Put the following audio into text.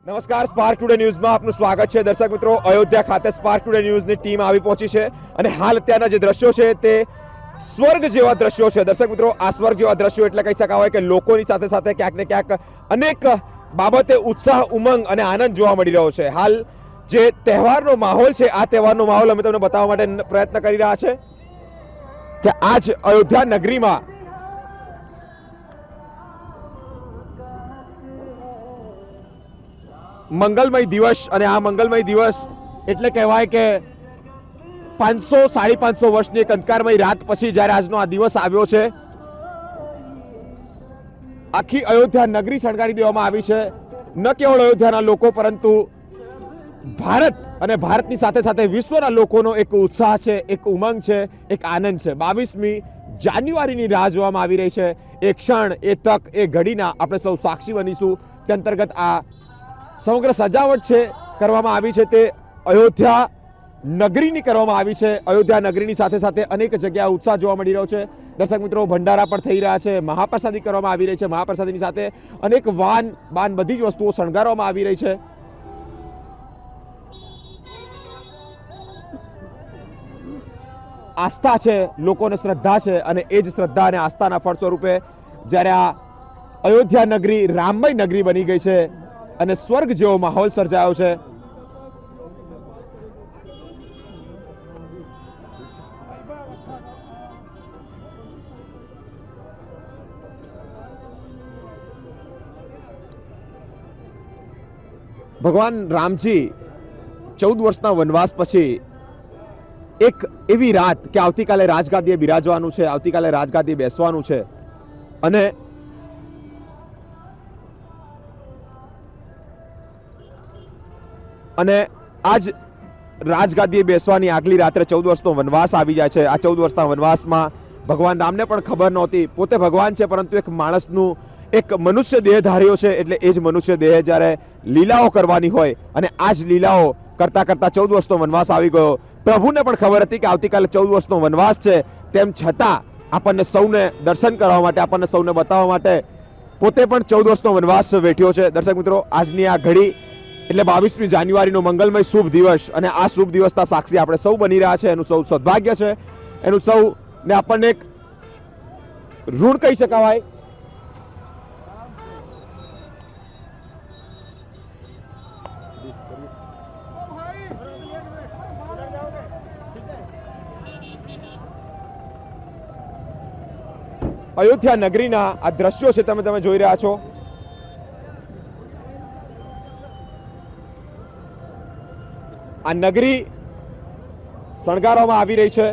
નમસ્કાર, spark today ન્યૂઝમાં આપનું સ્વાગત છે. દર્શક મિત્રો, અયોધ્યા ખાતે સ્પાર્ક ટુડે ન્યૂઝની ટીમ આવી પહોંચી છે અને હાલ અત્યારના જે દ્રશ્યો છે તે સ્વર્ગ જેવા દ્રશ્યો છે. દર્શક મિત્રો, આ સ્વર્ગ જેવા દ્રશ્યો એટલે કહી શકાય કે લોકોની સાથે સાથે ક્યાંક ને ક્યાંક અનેક બાબતે ઉત્સાહ, ઉમંગ અને આનંદ જોવા મળી રહ્યો છે. હાલ જે તહેવારનો માહોલ છે, આ તહેવારનો માહોલ અમે તમને બતાવવા માટે પ્રયત્ન કરી રહ્યા છે કે આજ અયોધ્યા નગરીમાં મંગલમય દિવસ, અને આ મંગલમય દિવસ એટલે કહેવાય કે 500-550 વર્ષની એક અંધકારમય રાત પછી જ્યારે આજનો આ દિવસ આવ્યો છે. આખી અયોધ્યા નગરી શણગારી દેવામાં આવી છે. ન કેવળ અયોધ્યાના લોકો, પરંતુ ભારત અને ભારતની સાથે સાથે વિશ્વના લોકોનો એક ઉત્સાહ છે, એક ઉમંગ છે, એક આનંદ છે. 22મી જાન્યુઆરીની રાહ જોવામાં આવી રહી છે. એ ક્ષણ, એ તક, એ ઘડીના આપણે સૌ સાક્ષી બનીશું. તે અંતર્ગત આ સમગ્ર સજાવટ છે કરવામાં આવી છે તે અયોધ્યા નગરીની કરવામાં આવી છે. અયોધ્યા નગરીની સાથે સાથે અનેક જગ્યાએ ઉત્સાહ જોવા મળી રહ્યો છે. દર્શક મિત્રો, ભંડારા પણ થઈ રહ્યા છે, મહાપ્રસાદી કરવામાં આવી રહી છે. મહાપ્રસાદીની સાથે અનેક બાન બધી જ વસ્તુઓ શણગારવામાં આવી રહી છે. આસ્થા છે, લોકોને શ્રદ્ધા છે, અને એ જ શ્રદ્ધા અને આસ્થાના ફળ સ્વરૂપે જ્યારે આ અયોધ્યા નગરી રામમય નગરી બની ગઈ છે અને સ્વર્ગ જેવો માહોલ સર્જાયો છે. ભગવાન રામજી 14 વર્ષના વનવાસ પછી એક એવી રાત કે આવતીકાલે રાજગાદીએ બિરાજવાનું છે, આવતીકાલે રાજગાદીએ બેસવાનું છે, અને આજ રાજગાદીએ બેસવાની આગલી રાત્રે 14 વર્ષનો વનવાસ આવી જાય છે. આ 14 વર્ષના વનવાસમાં ભગવાન રામને પણ ખબર નહોતી, પોતે ભગવાન છે પરંતુ એક માણસનું, એક મનુષ્ય દેહ ધાર્યો છે. એટલે એ જ મનુષ્ય દેહ જ્યારે લીલાઓ કરવાની હોય, અને આ જ લીલાઓ કરતા કરતા 14 વર્ષનો વનવાસ આવી ગયો. પ્રભુને પણ ખબર હતી કે આવતીકાલે 14 વર્ષનો વનવાસ છે, તેમ છતાં આપણને સૌને દર્શન કરવા માટે, આપણને સૌને બતાવવા માટે પોતે પણ 14 વર્ષનો વનવાસ વેઠ્યો છે. દર્શક મિત્રો, આજની આ ઘડી એટલે 22મી જાન્યુઆરીનો મંગલમય શુભ દિવસ, અને આ શુભ દિવસના સાક્ષી આપણે સૌ બની રહ્યા છે. એનું સૌ સૌભાગ્ય છે, એનું સૌને આપણને એક ઋણ કહી શકાય. અયોધ્યા નગરીના આ દ્રશ્યો છે, તમે જોઈ રહ્યા છો. આ નગરી શણગારવામાં આવી રહી છે.